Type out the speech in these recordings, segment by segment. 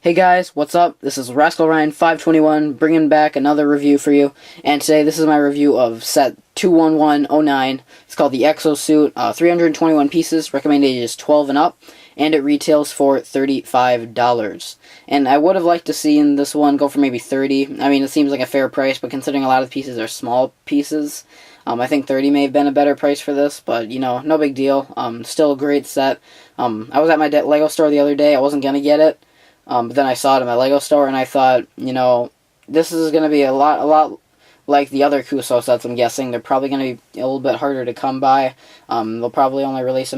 Hey guys, what's up? This is Rascal Ryan 521 bringing back another review for you. And today this is my review of set 21109. It's called the Exo-Suit, 321 pieces, recommended ages 12 and up, and it retails for $35. And I would have liked to see in this one go for maybe 30. I mean, it seems like a fair price, but considering a lot of the pieces are small pieces, I think 30 may have been a better price for this, but, you know, no big deal. Still a great set. I was at my Lego store the other day. I wasn't going to get it. But then I saw it in my Lego store, and I thought, you know, this is going to be a lot like the other Kuso sets, I'm guessing. They're probably going to be a little bit harder to come by. They'll probably only release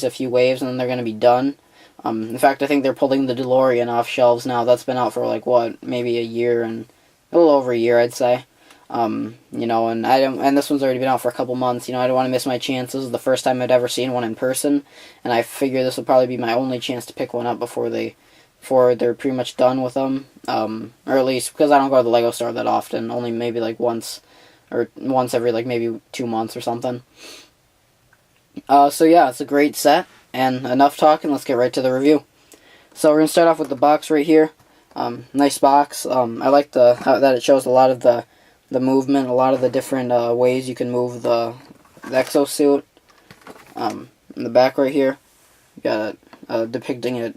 a few waves, and then they're going to be done. In fact, I think they're pulling the DeLorean off shelves now. That's been out for, like, what, maybe a year, and a little over a year, I'd say. You know, and this one's already been out for a couple months. You know, I don't want to miss my chances. This is the first time I'd ever seen one in person, and I figure this will probably be my only chance to pick one up before they're pretty much done with them, or at least, because I don't go to the Lego store that often, only maybe like once every like maybe 2 months or something. So yeah, it's a great set, and enough talking, let's get right to the review. So we're going to start off with the box right here. Nice box. I like that it shows a lot of the movement, a lot of the different ways you can move the Exo-Suit. In the back right here, you got depicting it,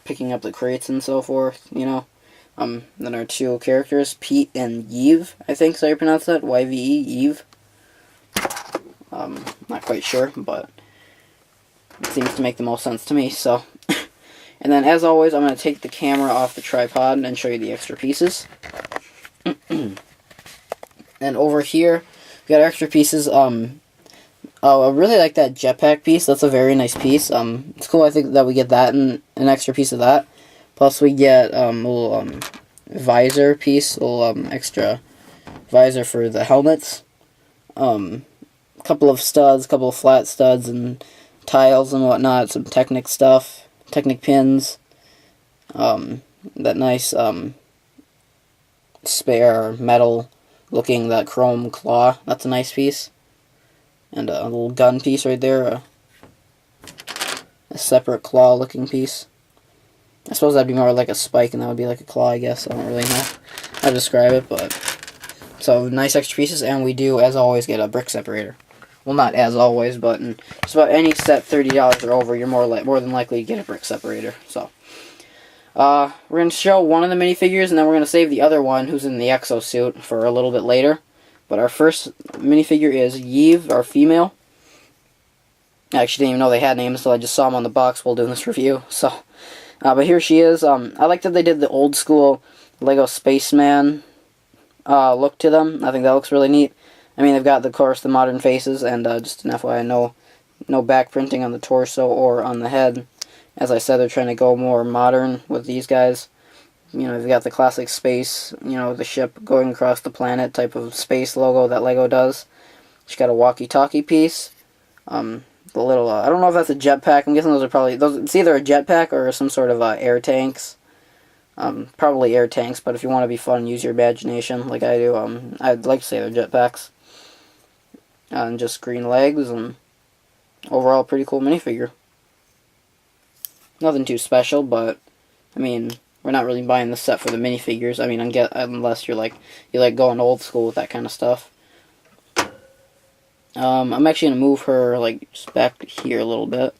picking up the crates and so forth, you know. Then our two characters, Pete and Yves, I think is how you pronounce that, Y-V-E, Yves. Not quite sure, but it seems to make the most sense to me, so. And then, as always, I'm going to take the camera off the tripod and show you the extra pieces. And over here, we got our extra pieces. Oh, I really like that jetpack piece. That's a very nice piece. It's cool, I think, that we get that and an extra piece of that. Plus, we get a little visor piece, a little extra visor for the helmets. A couple of studs, a couple of flat studs and tiles and whatnot. Some Technic stuff, Technic pins. That nice spare metal-looking, that chrome claw. That's a nice piece. And a little gun piece right there, a separate claw-looking piece. I suppose that'd be more like a spike, and that would be like a claw, I guess. I don't really know how to describe it, but... So, nice extra pieces, and we do, as always, get a brick separator. Well, not as always, but in just about any set $30 or over, you're more than likely to get a brick separator, so... we're going to show one of the minifigures, and then we're going to save the other one, who's in the Exo-Suit, for a little bit later. But our first minifigure is Yves, our female. I actually didn't even know they had names, so I just saw them on the box while doing this review. So, but here she is. I like that they did the old school Lego Spaceman look to them. I think that looks really neat. I mean, they've got, of course, the modern faces, and just an FYI, no back printing on the torso or on the head. As I said, they're trying to go more modern with these guys. You know, they've got the classic space, you know, the ship going across the planet type of space logo that Lego does. She's got a walkie-talkie piece. The little, I don't know if that's a jetpack. I'm guessing those are probably, it's either a jetpack or some sort of air tanks. Probably air tanks, but if you want to be fun, use your imagination like I do. I'd like to say they're jetpacks. And just green legs, and overall pretty cool minifigure. Nothing too special, but, I mean... We're not really buying this set for the minifigures. I mean, unless you like going old school with that kind of stuff. I'm actually gonna move her like just back here a little bit,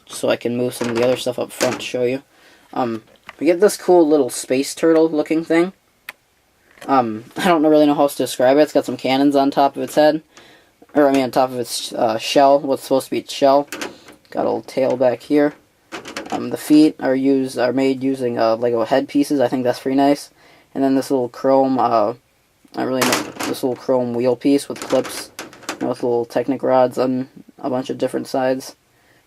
just so I can move some of the other stuff up front to show you. We get this cool little space turtle looking thing. I don't really know how else to describe it. It's got some cannons on top of its head, or I mean on top of its shell. What's supposed to be its shell. Got a little tail back here. The feet are made using Lego head pieces. I think that's pretty nice. And then this little chrome, this little chrome wheel piece with clips, you know, with little Technic rods on a bunch of different sides.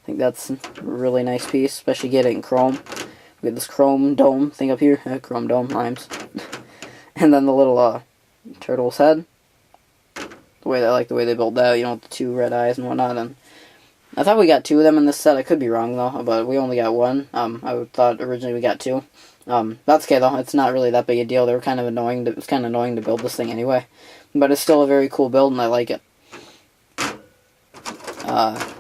I think that's a really nice piece, especially getting chrome. We get this chrome dome thing up here. Chrome dome rhymes. And then the little turtle's head. I like the way they built that, you know, with the two red eyes and whatnot. And I thought we got two of them in this set. I could be wrong, though, but we only got one. I thought originally we got two. That's okay, though. It's not really that big a deal. They were kind of annoying. It was kind of annoying to build this thing anyway. But it's still a very cool build, and I like it.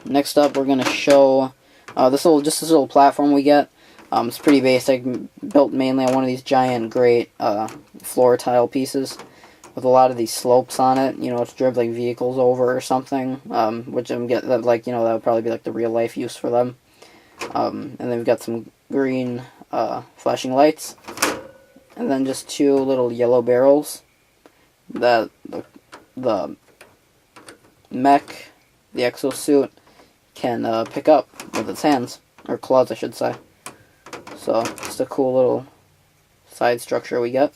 Next up, we're going to show this little platform we get. It's pretty basic, built mainly on one of these giant great floor tile pieces with a lot of these slopes on it, you know, to drive like vehicles over or something, which I'm getting, like, you know, that would probably be like the real life use for them. And then we've got some green flashing lights, and then just two little yellow barrels that the mech, the Exo-Suit, can pick up with its hands, or claws I should say. So, just a cool little side structure we get.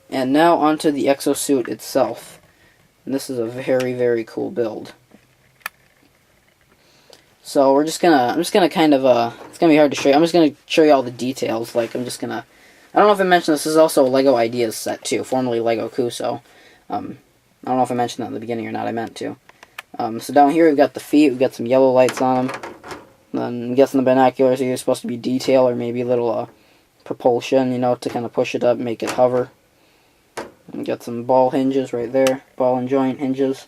And now onto the Exo-Suit itself. And this is a very, very cool build. So I'm just gonna kind of, it's gonna be hard to show you. I'm just gonna show you all the details. Like, I don't know if I mentioned this is also a LEGO Ideas set too, formerly LEGO Kuso. I don't know if I mentioned that in the beginning or not, I meant to. So down here we've got the feet, we've got some yellow lights on them. Then I'm guessing the binoculars are either supposed to be detail or maybe a little propulsion, you know, to kind of push it up, make it hover. And got some ball hinges right there, ball and joint hinges.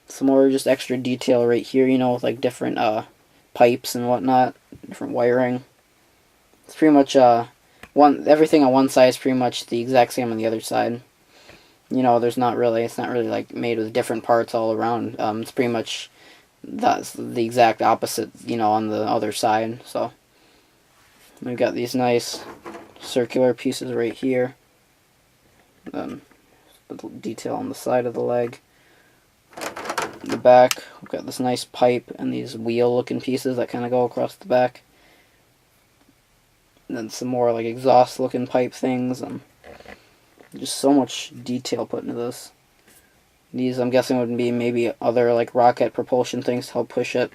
Some more just extra detail right here, you know, with like different pipes and whatnot, different wiring. It's pretty much everything on one side is pretty much the exact same on the other side. You know, it's not really like made with different parts all around. It's pretty much that's the exact opposite, you know, on the other side. So we've got these nice circular pieces right here. Then a little detail on the side of the leg. In the back, we've got this nice pipe and these wheel-looking pieces that kind of go across the back. And then some more like exhaust-looking pipe things, and just so much detail put into this. These, I'm guessing, would be maybe other like rocket propulsion things to help push it.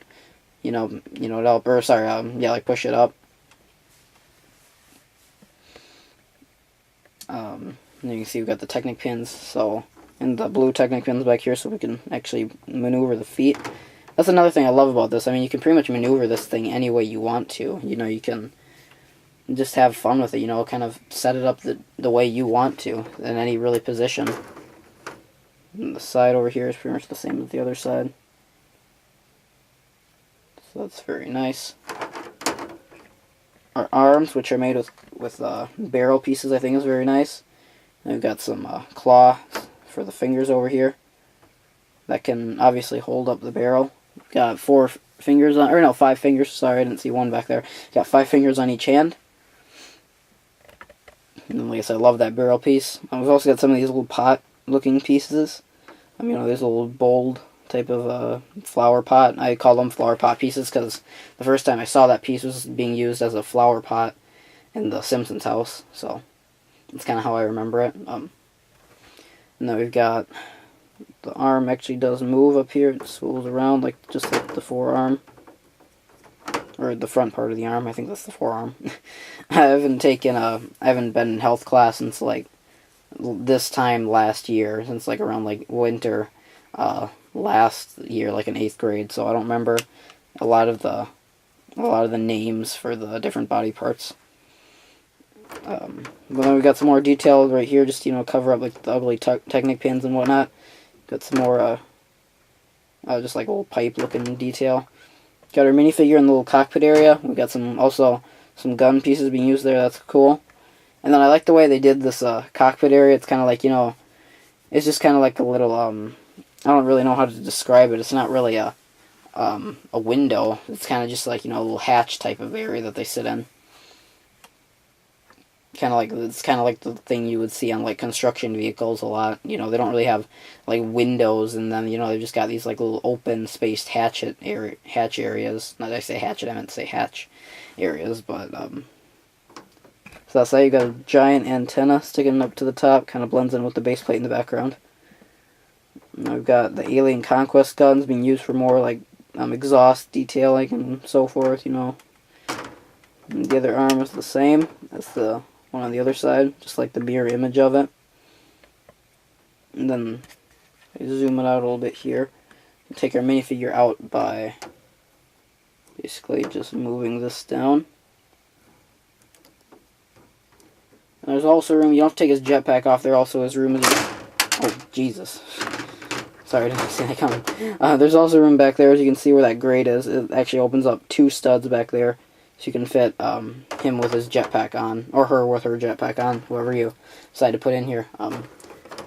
To help, or sorry, like push it up. And you can see we've got the Technic pins, and the blue Technic pins back here, so we can actually maneuver the feet. That's another thing I love about this. I mean, you can pretty much maneuver this thing any way you want to. You know, you can just have fun with it, you know, kind of set it up the way you want to, in any really position. And the side over here is pretty much the same as the other side. So that's very nice. Our arms, which are made with barrel pieces, I think is very nice. And we've got some claws for the fingers over here that can obviously hold up the barrel. We've got 5 fingers, sorry, I didn't see one back there. Got 5 fingers on each hand. And then, like I said, I love that barrel piece. We've also got some of these little pot-looking pieces. You know, these little bold type of flower pot. I call them flower pot pieces because the first time I saw that piece was being used as a flower pot in the Simpsons house. So that's kind of how I remember it. And then we've got the arm actually does move up here. It swivels around just like the forearm. Or the front part of the arm. I think that's the forearm. I haven't been in health class since like this time last year, since like around like winter last year, like in 8th grade. So I don't remember a lot of the names for the different body parts. But then we've got some more detail right here, just, you know, cover up like the ugly Technic pins and whatnot. Got some more just like little pipe looking detail. Got our minifigure in the little cockpit area. We've got also some gun pieces being used there. That's cool. And then I like the way they did this cockpit area. It's kind of like, you know, it's just kind of like a little, I don't really know how to describe it. It's not really a window. It's kind of just like, you know, a little hatch type of area that they sit in. It's kind of like the thing you would see on like construction vehicles a lot. You know, they don't really have like windows, and then, you know, they've just got these like little open spaced hatch areas. Not that I say hatchet, I meant to say hatch areas, but so that's how you got a giant antenna sticking up to the top, kind of blends in with the base plate in the background. And we've got the Alien Conquest guns being used for more like exhaust detailing and so forth, you know. And the other arm is the same as the one on the other side, just like the mirror image of it. And then I zoom it out a little bit here. We'll take our minifigure out by basically just moving this down. And there's also room, you don't have to take his jetpack off, there also is room. Oh, Jesus. Sorry, I didn't see that coming. There's also room back there, as you can see where that grate is. It actually opens up 2 studs back there. So you can fit him with his jetpack on, or her with her jetpack on, whoever you decide to put in here.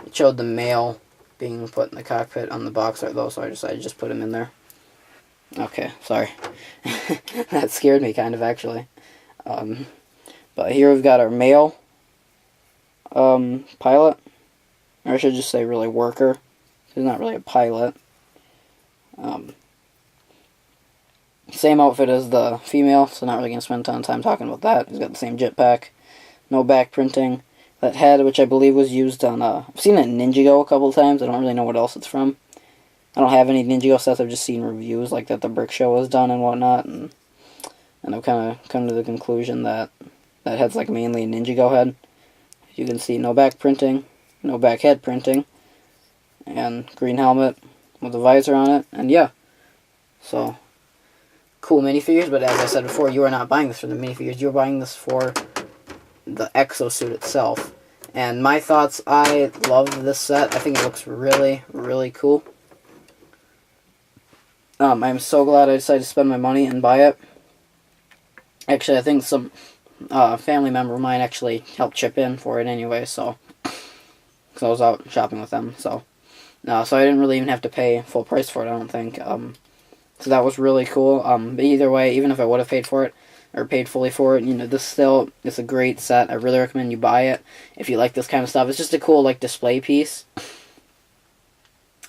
It showed the male being put in the cockpit on the box art though, so I decided to just put him in there. Okay, sorry. That scared me kind of, actually. But here we've got our male pilot. Or I should just say really worker. He's not really a pilot. Same outfit as the female, so not really going to spend a ton of time talking about that. He's got the same jetpack. No back printing. That head, which I believe was used on, I've seen it in Ninjago a couple of times. I don't really know what else it's from. I don't have any Ninjago sets. I've just seen reviews like that the Brick Show was done and whatnot. And I've kind of come to the conclusion that that head's like mainly a Ninjago head. You can see no back printing, no back head printing, and green helmet with a visor on it. And yeah, so cool minifigures, but as I said before, you are not buying this for the minifigures. You're buying this for the Exo-Suit itself. And my thoughts, I love this set. I think it looks really, really cool. I'm so glad I decided to spend my money and buy it. Actually, I think some family member of mine actually helped chip in for it anyway, so because I was out shopping with them, so I didn't really even have to pay full price for it, I don't think. So that was really cool. But either way, even if I would have paid for it, or paid fully for it, you know, it's a great set. I really recommend you buy it if you like this kind of stuff. It's just a cool, like, display piece.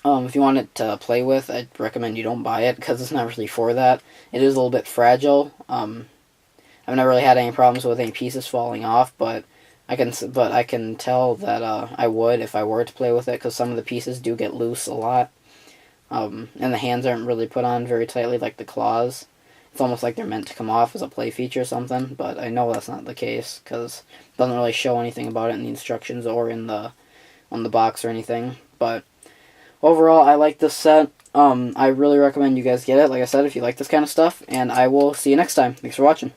If you want it to play with, I'd recommend you don't buy it, because it's not really for that. It is a little bit fragile. I've never really had any problems with any pieces falling off, but I can tell that I would if I were to play with it, because some of the pieces do get loose a lot. And the hands aren't really put on very tightly, like the claws. It's almost like they're meant to come off as a play feature or something, but I know that's not the case, because it doesn't really show anything about it in the instructions or on the box or anything. But overall, I like this set. I really recommend you guys get it, like I said, if you like this kind of stuff, and I will see you next time. Thanks for watching.